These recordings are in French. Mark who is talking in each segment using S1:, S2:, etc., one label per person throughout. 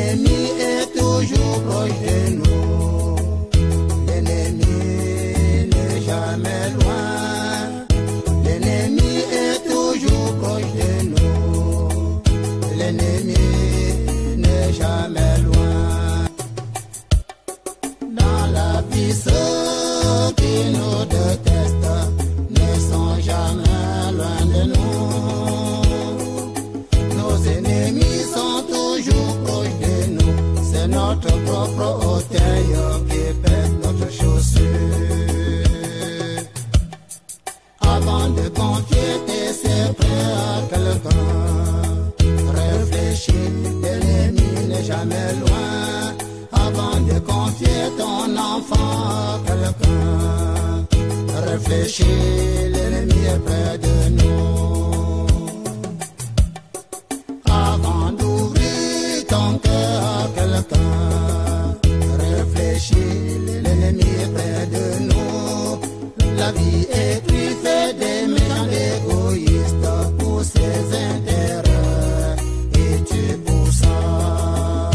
S1: L'ennemi est toujours proche de nous. L'ennemi n'est jamais loin. L'ennemi est toujours proche de nous. L'ennemi n'est jamais loin. Dans la vie, ceux qui nous détestent ne sont jamais loin de nous. Nos ennemis sont toujours proches de nous. C'est notre propre orteil qui pèse notre chaussure. Avant de confier tes secrets à quelqu'un, réfléchis, l'ennemi n'est jamais loin. Avant de confier ton enfant à quelqu'un, réfléchis, l'ennemi est près de nous. Avant d'ouvrir ton cœur à quelqu'un, réfléchis, l'ennemi est près de nous. La vie est truffée des méchants égoïstes pour ses intérêts, et tu pour ça.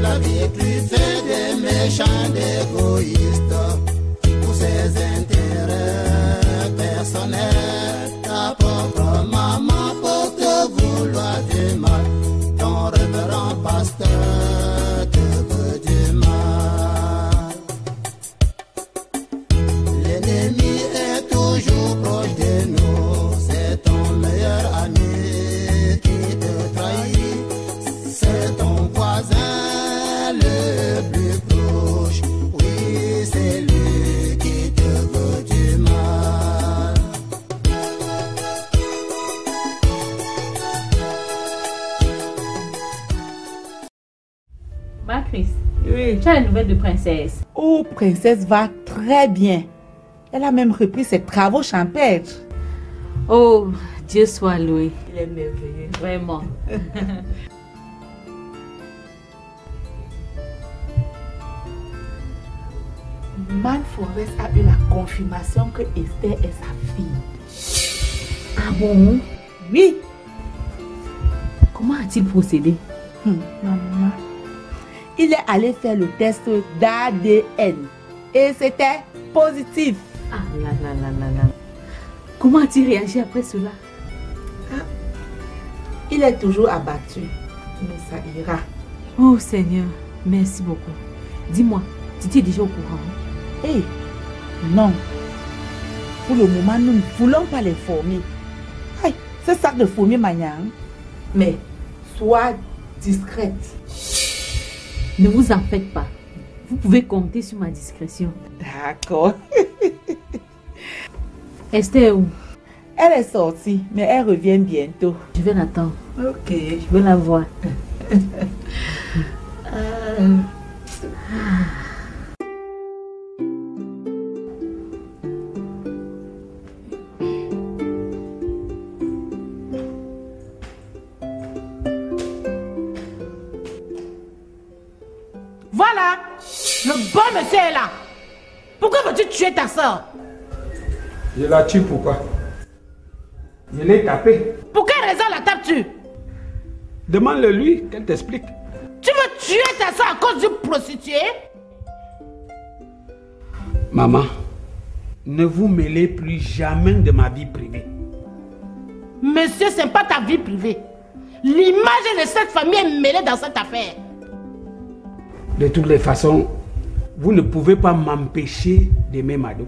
S1: La vie est truffée des méchants égoïstes pour ses intérêts personnels. Ta propre maman peut te vouloir du mal. Ton révérend pasteur te veut du mal. L'ennemi est toujours proche de nous. C'est ton meilleur ami qui te trahit. C'est ton voisin le plus proche. Oui, c'est lui qui te veut du mal.
S2: Macris,
S3: Oui.
S2: tu as une nouvelle de princesse?
S3: Oh, princesse va très bien. Elle a même repris ses travaux champêtres.
S2: Oh, Dieu soit loué.
S3: Il est merveilleux.
S2: Vraiment.
S3: Man Forest a eu la confirmation que Esther est sa fille.
S2: Ah bon?
S3: Oui.
S2: Comment a-t-il procédé?
S3: Maman. Il est allé faire le test d'ADN et c'était positif.
S2: Ah là là là là là. Comment a-t-il réagi après cela?
S3: Il est toujours abattu, mais ça ira.
S2: Oh Seigneur, merci beaucoup. Dis-moi, tu es déjà au courant?
S3: Hé, non. Pour le moment, nous ne voulons pas l'informer. Aïe, c'est ça de fourmi manière. Mais sois discrète.
S2: Ne vous en faites pas. Vous pouvez compter sur ma discrétion.
S3: D'accord.
S2: Esther est où?
S3: Elle est sortie, mais elle revient bientôt.
S2: Je vais l'attendre.
S3: Ok.
S2: Je veux la voir.
S4: Voilà, le bon monsieur est là. Pourquoi veux-tu tuer ta soeur?
S5: Je la tue pourquoi? Je l'ai tapée.
S4: Pour quelle raison la tapes-tu?
S5: Demande-le lui, qu'elle t'explique.
S4: Tu veux tuer ta soeur à cause d'une prostituée?
S5: Maman, ne vous mêlez plus jamais de ma vie privée.
S4: Monsieur, ce n'est pas ta vie privée. L'image de cette famille est mêlée dans cette affaire.
S5: De toutes les façons, vous ne pouvez pas m'empêcher d'aimer Mado.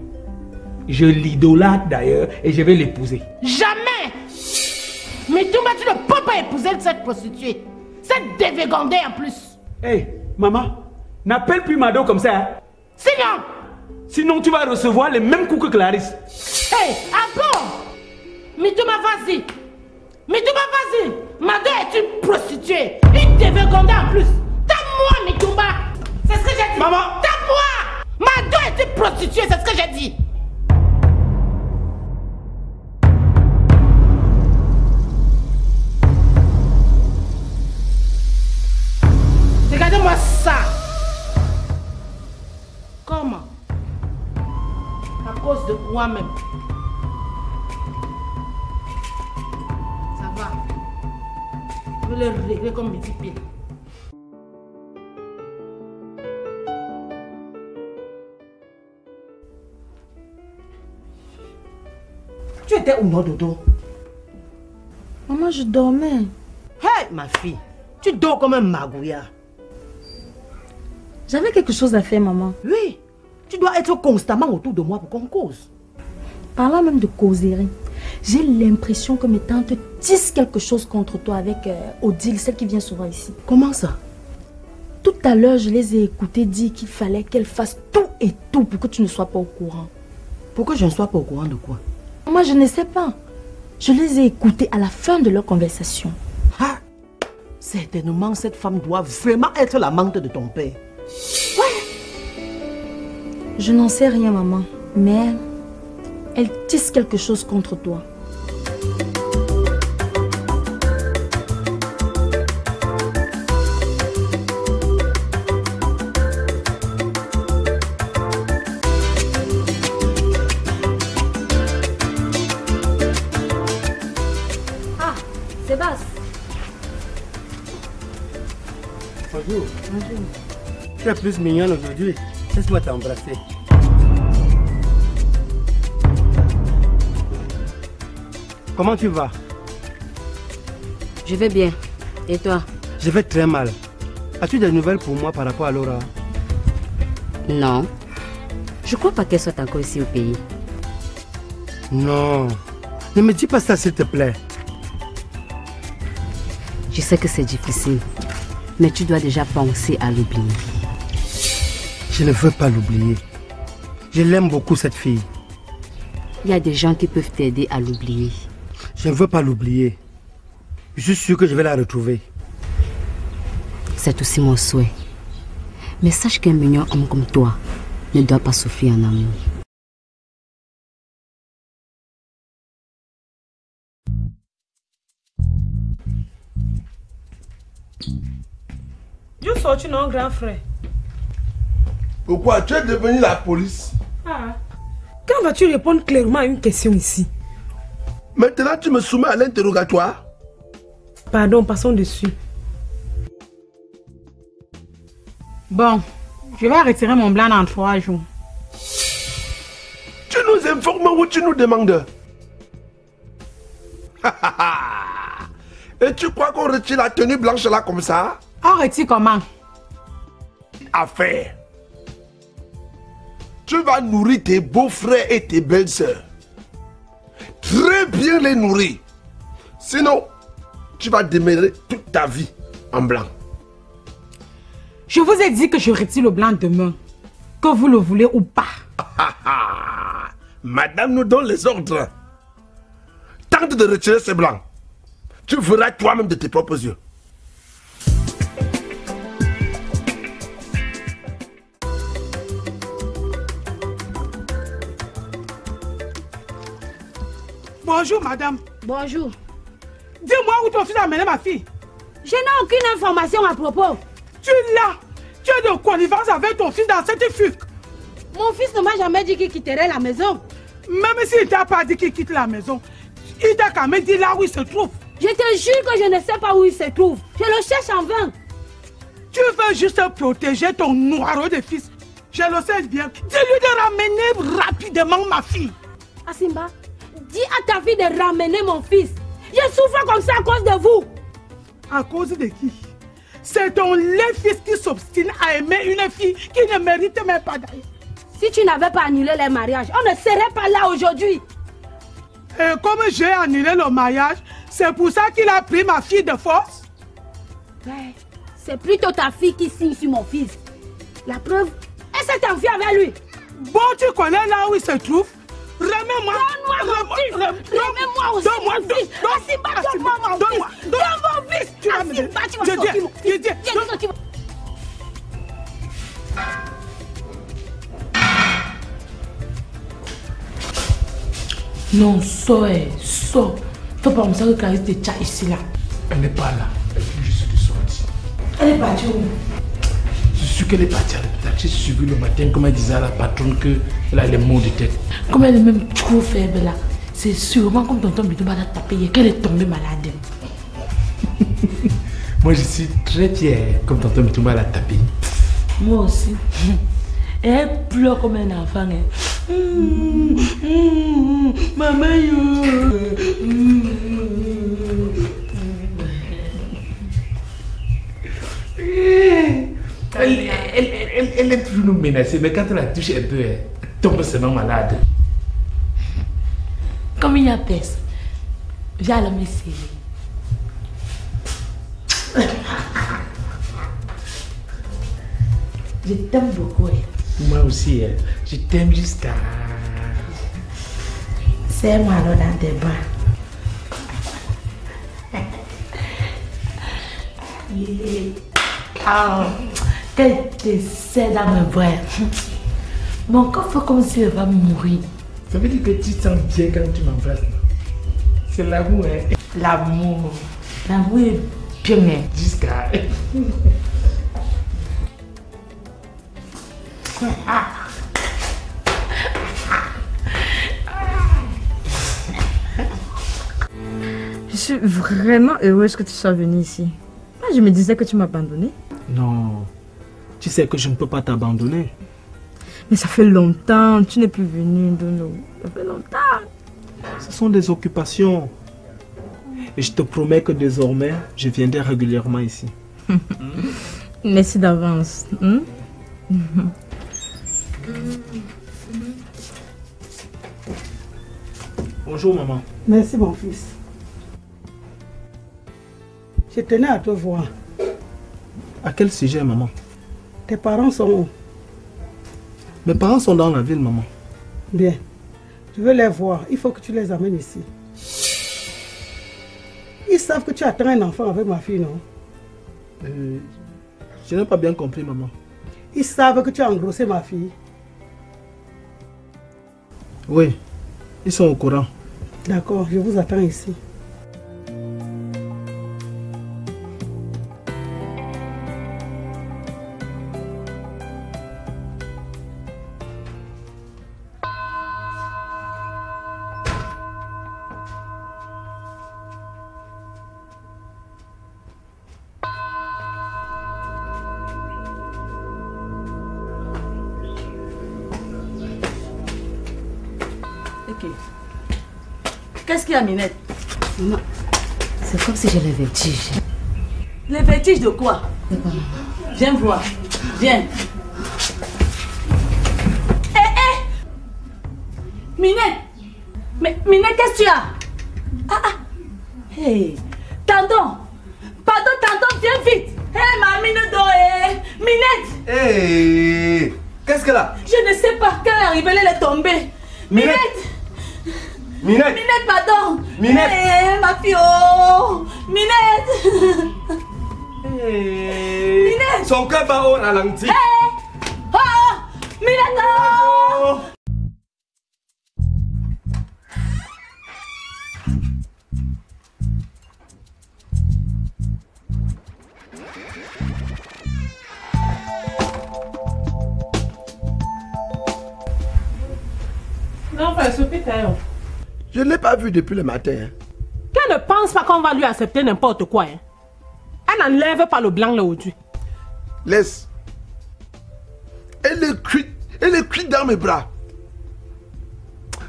S5: Je l'idolâtre d'ailleurs et je vais l'épouser.
S4: Jamais! Mais tu ne peux pas épouser cette prostituée. Cette dévégondée en plus.
S5: Hé, maman, n'appelle plus Mado comme ça. Hein?
S4: Sinon!
S5: Sinon, tu vas recevoir les mêmes coups que Clarisse.
S4: Hé, ah bon? Mitouma, vas-y. Mitouma, vas-y. Mado est une prostituée. Une dévégondée en plus. Tape-moi, Mitouma. C'est ce que j'ai dit.
S5: Maman!
S4: Tape-moi! Mado est une prostituée, c'est ce que j'ai dit. Regardez-moi ça. Comment? À cause de moi-même. Ça va. Je vais vais les régler comme mes pipines.
S6: Tu étais où, non, Dodo?
S3: Maman, je dormais.
S6: Hey, ma fille, tu dors comme un magouillard.
S3: J'avais quelque chose à faire, maman.
S6: Oui, tu dois être constamment autour de moi pour qu'on cause.
S3: Parlant même de causerie, j'ai l'impression que mes tantes disent quelque chose contre toi avec Odile, celle qui vient souvent ici.
S6: Comment ça?
S3: Tout à l'heure, je les ai écoutées dire qu'il fallait qu'elle fasse tout et tout pour que tu ne sois pas au courant.
S6: Pourquoi je ne sois pas au courant de quoi?
S3: Moi, je ne sais pas. Je les ai écoutées à la fin de leur conversation.
S6: Ah, certainement, cette femme doit vraiment être l'amante de ton père.
S3: Je n'en sais rien, maman, mais elle tisse quelque chose contre toi.
S7: Ah, Sébastien.
S8: Bonjour. Bonjour. Tu es plus mignonne aujourd'hui. Laisse-moi t'embrasser. Comment tu vas?
S7: Je vais bien. Et toi?
S8: Je vais très mal. As-tu des nouvelles pour moi par rapport à Laura?
S7: Non. Je crois pas qu'elle soit encore ici au pays.
S8: Non. Ne me dis pas ça, s'il te plaît.
S7: Je sais que c'est difficile, mais tu dois déjà penser à l'oublier.
S8: Je ne veux pas l'oublier. Je l'aime beaucoup, cette fille.
S7: Il y a des gens qui peuvent t'aider à l'oublier.
S8: Je ne veux pas l'oublier. Je suis sûr que je vais la retrouver.
S7: C'est aussi mon souhait. Mais sache qu'un mignon homme comme toi ne doit pas souffrir en amour.
S4: D'où sors-tu, non, grand frère?
S9: Pourquoi tu es devenu la police?
S4: Quand vas-tu répondre clairement à une question ici?
S9: Maintenant, tu me soumets à l'interrogatoire?
S4: Pardon, passons dessus.
S10: Bon, je vais retirer mon blanc dans 3 jours.
S9: Tu nous informes ou tu nous demandes? Et tu crois qu'on retire la tenue blanche là comme ça?
S10: On retire comment?
S9: Affaire. Tu vas nourrir tes beaux-frères et tes belles-sœurs. Très bien les nourrir. Sinon, tu vas demeurer toute ta vie en blanc.
S10: Je vous ai dit que je retire le blanc demain. Que vous le voulez ou pas.
S9: Madame nous donne les ordres. Tente de retirer ce blanc. Tu verras toi-même de tes propres yeux.
S10: Bonjour, madame.
S4: Bonjour.
S10: Dis-moi où ton fils a amené ma fille.
S4: Je n'ai aucune information à propos.
S10: Tu l'as. Tu es de connivence avec ton fils dans cette fugue.
S4: Mon fils ne m'a jamais dit qu'il quitterait la maison.
S10: Même s'il ne t'a pas dit qu'il quitte la maison, il t'a quand même dit là où il se trouve.
S4: Je te jure que je ne sais pas où il se trouve. Je le cherche en vain.
S10: Tu veux juste protéger ton noirot de fils. Je le sais bien. Dis-lui de ramener rapidement ma fille.
S4: Asimba, dis à ta fille de ramener mon fils. Je souffre comme ça à cause de vous.
S10: À cause de qui? C'est ton laid fils qui s'obstine à aimer une fille qui ne mérite même pas d'ailleurs.
S4: Si tu n'avais pas annulé les mariages, on ne serait pas là aujourd'hui.
S10: Et comme j'ai annulé le mariage, c'est pour ça qu'il a pris ma fille de force?
S4: Ouais, c'est plutôt ta fille qui signe sur mon fils. La preuve, elle s'est enfuie avec lui.
S10: Bon, tu connais là où il se trouve? Remets-moi.
S4: Donne-moi mon fils. Remets-moi aussi mon fils. Asimba, donne-moi mon fils. Donne mon fils. Asimba, tu vas sortir mon fils. Viens, sortir.
S2: Non, sors, sors. Fais pas comme ça que Clarisse te tcha ici là.
S5: Elle n'est pas là. Elle vient juste de sortir.
S2: Elle est partie où?
S5: Je suis sûre qu'elle est partie à l'hôpital. J'ai suivi le matin, comme elle disait à la patronne qu'elle a les maux de tête.
S2: Comme elle est même trop faible là. C'est sûrement comme tonton Bidouba t'a tapé et qu'elle est tombée malade.
S5: Moi, je suis très fier comme tonton Mitumba l'a tapé.
S4: Moi aussi. Et elle pleure comme un enfant. Maman,
S5: Elle est toujours nous menacer, mais quand elle la touche un peu, elle tombe seulement malade.
S4: Comme il y a personne, viens la m'essayer. Je t'aime beaucoup.
S5: Moi aussi, je t'aime jusqu'à...
S4: Serre-moi alors dans tes bras. Qu'elle te serre dans mes bras. Mon corps fait comme si elle va mourir.
S5: Ça veut dire que tu te sens bien quand tu m'embrasses. C'est l'amour, hein?
S4: L'amour. L'amour est bien.
S5: Jusqu'à...
S11: Je suis vraiment heureuse que tu sois venue ici. Moi, je me disais que tu m'as abandonné.
S8: Non, tu sais que je ne peux pas t'abandonner.
S11: Mais ça fait longtemps, tu n'es plus venu, Dono. Ça fait longtemps.
S8: Ce sont des occupations. Et je te promets que désormais, je viendrai régulièrement ici.
S11: Merci d'avance.
S8: Bonjour maman.
S10: Merci mon fils. Je tenais à te voir.
S8: À quel sujet maman?
S10: Tes parents sont où?
S8: Mes parents sont dans la ville maman.
S10: Bien. Je veux les voir. Il faut que tu les amènes ici. Ils savent que tu attends un enfant avec ma fille, non?
S8: Je n'ai pas bien compris maman.
S10: Ils savent que tu as engrossé ma fille.
S8: Oui, ils sont au courant.
S10: D'accord, je vous attends ici.
S3: Qu'est-ce qu'il y a, Minette?
S7: Maman, c'est comme si j'ai les vertiges.
S3: Les vertiges de quoi? Viens voir. Viens. Minette! Mais Minette, qu'est-ce que tu as? Hey! Tonton! Pardon, tonton, viens vite! Hey, ma Minette! Minette!
S9: Hey! Qu'est-ce qu'elle a?
S3: Je ne sais pas, quand elle est arrivée, elle est tombée. Minette!
S9: Minette!
S3: Minette, pardon!
S9: Minette!
S3: Hey, ma fille! Oh! Minette!
S9: Hey!
S3: Minette!
S9: Son cœur bat au ralenti.
S3: Hey! Oh! Minette! Oh!
S4: Non, frère, c'est Peter.
S9: Je ne l'ai pas vu depuis le matin. Hein.
S4: Qu'elle ne pense pas qu'on va lui accepter n'importe quoi. Hein. Elle n'enlève pas le blanc là au-dessus.
S9: Laisse. Elle est cuite dans mes bras.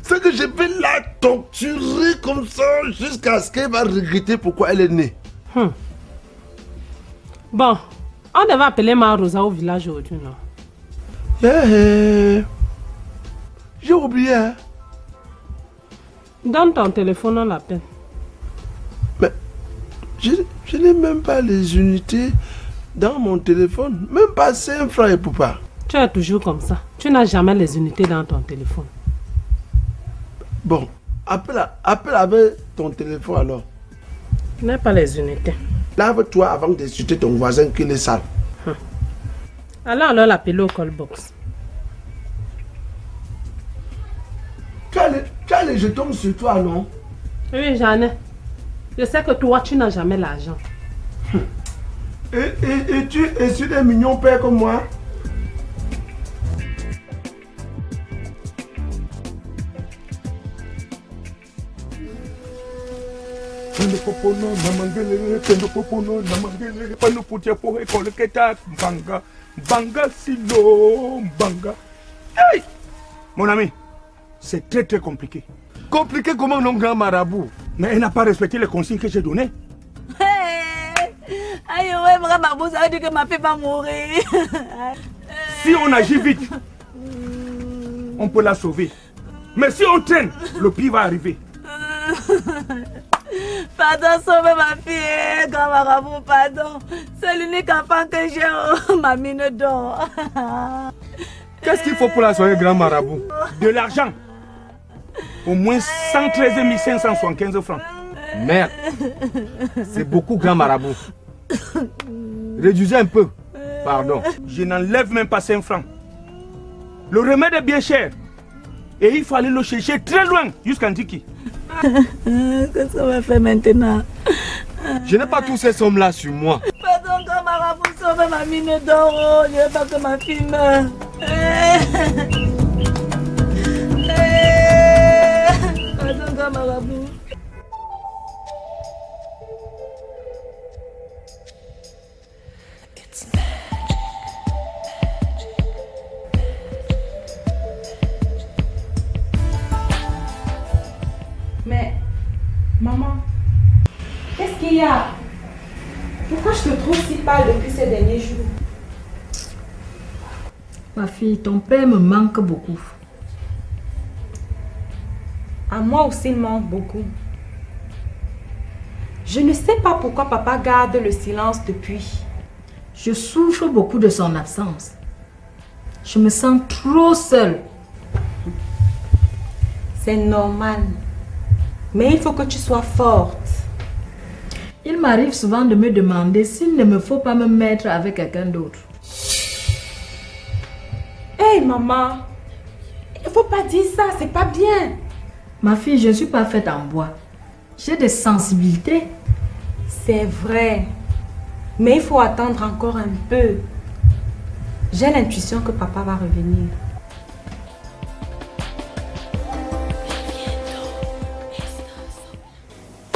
S9: C'est que je vais la torturer comme ça jusqu'à ce qu'elle va regretter pourquoi elle est née.
S4: Bon, on devait appeler ma Rosa au village aujourd'hui, non?
S9: J'ai oublié. Hein?
S4: Donne ton téléphone, on l'appelle.
S9: Mais je n'ai même pas les unités dans mon téléphone. Même pas 5 francs et poupa.
S4: Tu es toujours comme ça. Tu n'as jamais les unités dans ton téléphone.
S9: Bon, appelle avec ton téléphone alors.
S4: Tu n'as pas les unités.
S9: Lave-toi avant d'insulter ton voisin qui est sale.
S4: Alors l'appeler au call box.
S9: Tu as les jetons sur toi, non?
S4: Oui, j'en ai. Je sais que toi, tu n'as jamais l'argent.
S9: Et tu es des mignons pères comme moi?
S5: popono namangele pendo popono namangele pano putia pour école keta mbanga mbanga silo mbanga. Hey! Mon ami, c'est très très compliqué.
S9: Compliqué comment non grand marabout?
S5: Mais elle n'a pas respecté les consignes que j'ai données.
S3: Aïe, ouais, marabout, ça veut dire que ma fille va mourir.
S5: Si on agit vite, on peut la sauver. Mais si on traîne, le pire va arriver.
S3: Pardon, sauvez ma fille, grand marabout, pardon. C'est l'unique enfant que j'ai, ma mine d'or.
S5: Qu'est-ce qu'il faut pour la sauver, grand marabout? De l'argent. Au moins 113 575 francs.
S9: Merde. C'est beaucoup, grand marabout. Réduisez un peu. Pardon.
S5: Je n'enlève même pas 5 francs. Le remède est bien cher. Et il faut aller le chercher très loin, jusqu'à Ndiki.
S3: Qu'est-ce qu'on va faire maintenant?
S9: Je n'ai pas tous ces sommes-là sur moi.
S3: Pardon, grand marabout, sauvez ma mine d'or. Je ne veux pas que ma fille meure. Pardon, grand marabout.
S12: Mais, maman, qu'est-ce qu'il y a? Pourquoi je te trouve si pâle depuis ces derniers jours?
S11: Ma fille, ton père me manque beaucoup.
S12: À moi aussi, il manque beaucoup. Je ne sais pas pourquoi papa garde le silence depuis.
S11: Je souffre beaucoup de son absence. Je me sens trop seule.
S12: C'est normal. Mais il faut que tu sois forte.
S11: Il m'arrive souvent de me demander s'il ne me faut pas me mettre avec quelqu'un d'autre.
S12: Hey maman, il ne faut pas dire ça, c'est pas bien.
S11: Ma fille, je ne suis pas faite en bois. J'ai des sensibilités.
S12: C'est vrai. Mais il faut attendre encore un peu. J'ai l'intuition que papa va revenir.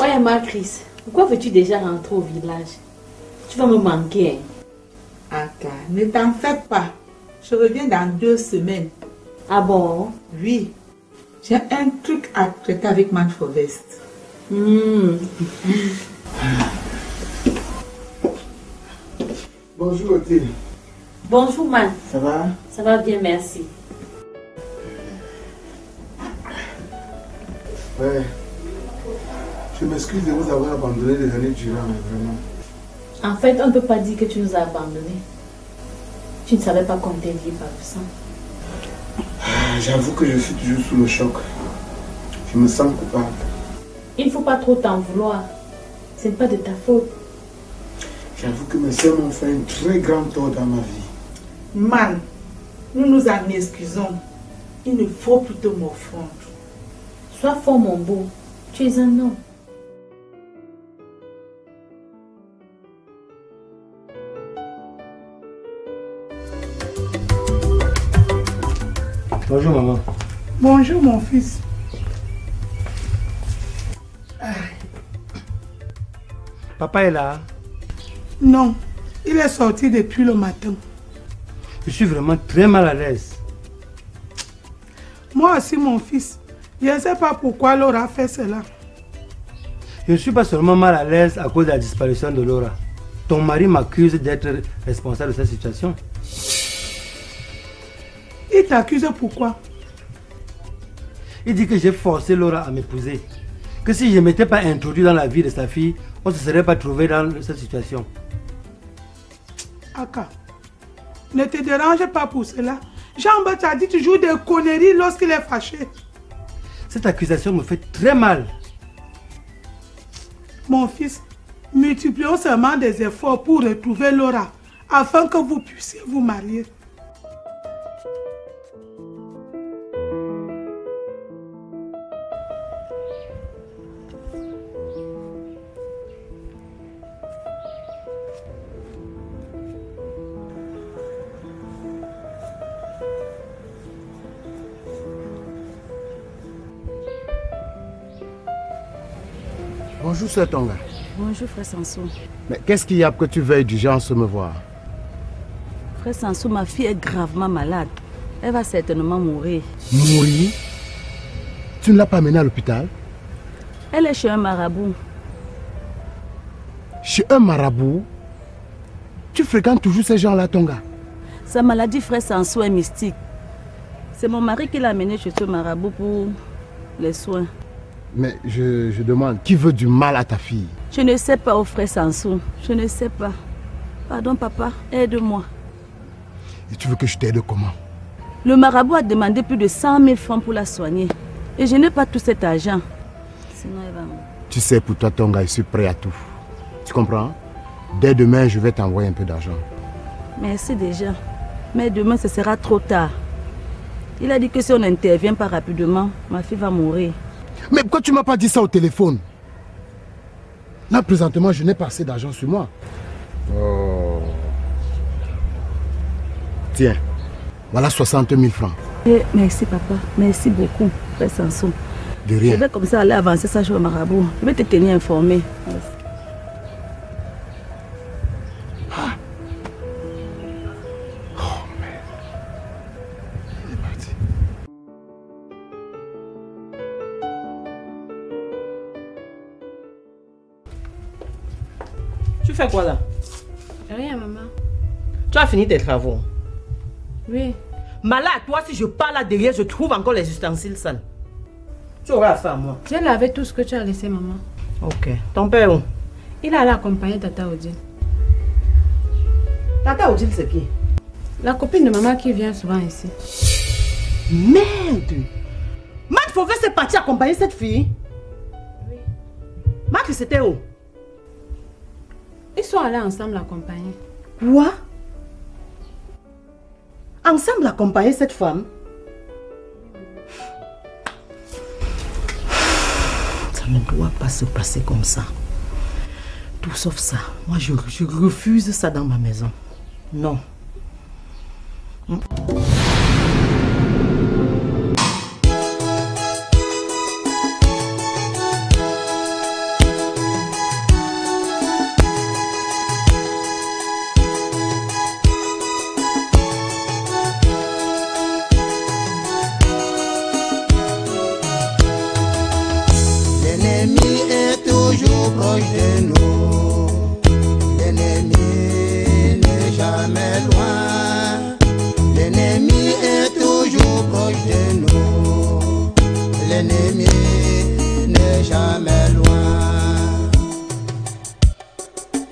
S2: Ouais, Marcris, pourquoi veux-tu déjà rentrer au village? Tu vas me manquer.
S3: Aka, ne t'en fais pas. Je reviens dans 2 semaines.
S2: Ah bon?
S3: Oui. J'ai un truc à traiter avec Man Fovest.
S9: Bonjour, Otile.
S2: Bonjour, Man.
S9: Ça va?
S2: Ça va bien, merci.
S9: Ouais. Je m'excuse de vous avoir abandonné des années durant, vraiment.
S2: En fait, on ne peut pas dire que tu nous as abandonnés. Tu ne savais pas compter vivre avec ça.
S9: J'avoue que je suis toujours sous le choc. Je me sens coupable.
S2: Il ne faut pas trop t'en vouloir. Ce n'est pas de ta faute.
S9: J'avoue que mes soeurs m'ont fait un très grand tort dans ma vie.
S3: Man, nous nous en excusons. Il ne faut plus te morfondre.
S2: Sois fort, mon beau. Tu es un homme.
S9: Bonjour, maman.
S10: Bonjour, mon fils.
S5: Papa est là?
S10: Non, il est sorti depuis le matin.
S5: Je suis vraiment très mal à l'aise.
S10: Moi aussi, mon fils. Je ne sais pas pourquoi Laura a fait cela.
S5: Je ne suis pas seulement mal à l'aise à cause de la disparition de Laura. Ton mari m'accuse d'être responsable de cette situation.
S10: Il t'accuse pourquoi?
S5: Il dit que j'ai forcé Laura à m'épouser. Que si je ne m'étais pas introduit dans la vie de sa fille, on ne se serait pas trouvé dans cette situation.
S10: Aka, ne te dérange pas pour cela. Jean-Baptiste t'a dit toujours des conneries lorsqu'il est fâché.
S5: Cette accusation me fait très mal.
S10: Mon fils, multiplions seulement des efforts pour retrouver Laura, afin que vous puissiez vous marier.
S9: Bonjour, Sœur Tonga.
S13: Bonjour, frère Sansou.
S9: Mais qu'est-ce qu'il y a pour que tu veuilles d'urgence me voir?
S13: Frère Sansou, ma fille est gravement malade. Elle va certainement mourir.
S9: Mourir? Tu ne l'as pas amenée à l'hôpital?
S13: Elle est chez un marabout.
S9: Chez un marabout? Tu fréquentes toujours ces gens-là, ton gars?
S13: Sa maladie, frère Sansou, est mystique. C'est mon mari qui l'a amenée chez ce marabout pour les soins.
S9: Mais je demande, qui veut du mal à ta fille?
S13: Je ne sais pas, oh frère Sansou. Je ne sais pas. Pardon, papa, aide-moi.
S9: Et tu veux que je t'aide comment?
S13: Le marabout a demandé plus de 100 000 francs pour la soigner. Et je n'ai pas tout cet argent. Sinon, elle va mourir.
S9: Tu sais, pour toi, ton gars, je suis prêt à tout. Tu comprends? Dès demain, je vais t'envoyer un peu d'argent.
S13: Merci déjà. Mais demain, ce sera trop tard. Il a dit que si on n'intervient pas rapidement, ma fille va mourir.
S9: Mais pourquoi tu ne m'as pas dit ça au téléphone? Là, présentement, je n'ai pas assez d'argent sur moi. Oh. Tiens, voilà 60 000 francs.
S13: Merci, papa. Merci beaucoup, frère Sansou.
S9: De rien.
S13: Je vais comme ça aller avancer ça chez le marabout. Je vais te tenir informé. Merci.
S6: Tu fais quoi là?
S2: Rien, maman.
S6: Tu as fini tes travaux?
S2: Oui.
S6: Malade, toi, si je pars là derrière, je trouve encore les ustensiles sales. Tu auras affaire à moi.
S2: J'ai lavé tout ce que tu as laissé, maman.
S6: Ok. Ton père où?
S2: Il a allé accompagner Tata Odile.
S6: Tata Odile, c'est qui?
S2: La copine de maman qui vient souvent ici.
S6: Merde! Matt Fauvet s'est parti accompagner cette fille?
S2: Oui.
S6: Matt, c'était où?
S2: Ils sont allés ensemble l'accompagner.
S6: Quoi? Ensemble accompagner cette femme? Ça ne doit pas se passer comme ça. Tout sauf ça. Moi, je refuse ça dans ma maison. Non.
S1: L'ennemi est toujours proche de nous. L'ennemi n'est jamais loin. L'ennemi est toujours proche de nous. L'ennemi n'est jamais loin.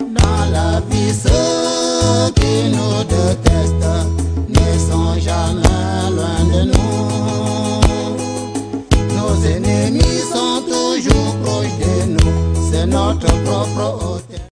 S1: Dans la vie, ceux qui nous détestent ne sont jamais loin de nous. Nos ennemis sont toujours proches de nous. C'est notre propre hôte.